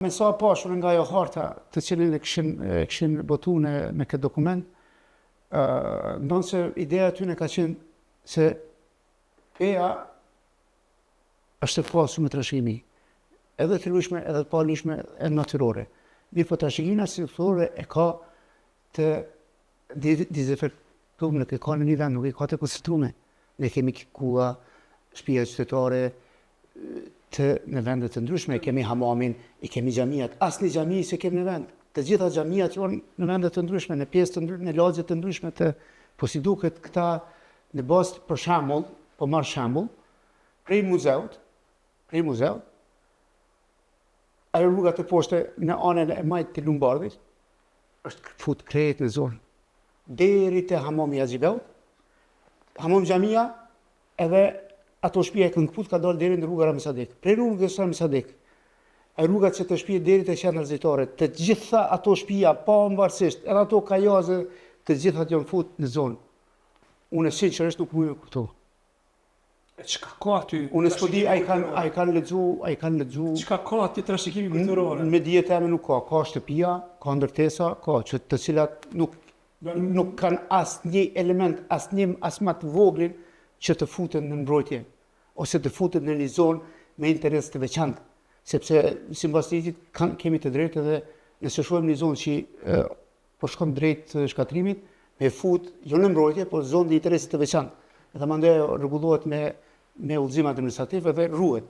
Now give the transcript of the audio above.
Me sa pashur nga ajo harta të cilën e kishin botu me këtë dokument, ndonë se ideja tyne ka qenë se peja është të pasur me trashëgimi, edhe të lujshme, edhe të pa lujshme, edhe natyrore. Mirë po trashëgimia cilësore e ka të dezinfektuar, nuk e ka në një vend, nuk e ka të koncenstruar. Ne kemi kua, shtëpia qytetare, në vendet të ndryshme, kemi hamamin, i kemi xhamiat, asnjë xhami se kemi në vend. Të gjitha xhamiat janë në vende të ndryshme, në pjesë të ndryshme, në lagje të ndryshme po si duket këta në bazë për shembull, po marr shembull, prej muzeut, ajo rruga të poshtë në anën e majtë të Lumbardhit, është fut krejt në zonë, deri te hamami Haxhibeut, hamam xhamia, edhe ato shtëpia e këngëput ka dalë deri në rruga Rami Sadik. Prej rrugës Rami Sadik, rrugat që të shtëpia deri te qendra zyrtare, të gjitha ato shtëpia pa varësisht, edhe ato kajaze, të gjitha janë fut në zonë. Unë sinqerisht nuk mund të kuptoj. Çka ka aty? Unë s'po di ai kanë lexu. Çka ka aty trashëgimi kulturor? Me dijet e nuk ka shtëpia, ka ndërtesa, ka të cilat nuk kanë asnjë element, as më të voglin që të futen në mbrojtje, ose të futen në një zonë me interes të veçantë, sepse sipas ligjit kemi të drejtë edhe nëse shohim një zonë që po shkon drejt shkatrimit, me fut jo në mbrojtje, por zonë të interesit të veçantë. Edhe mandej rregullohet me udhëzim administrativ edhe ruhet.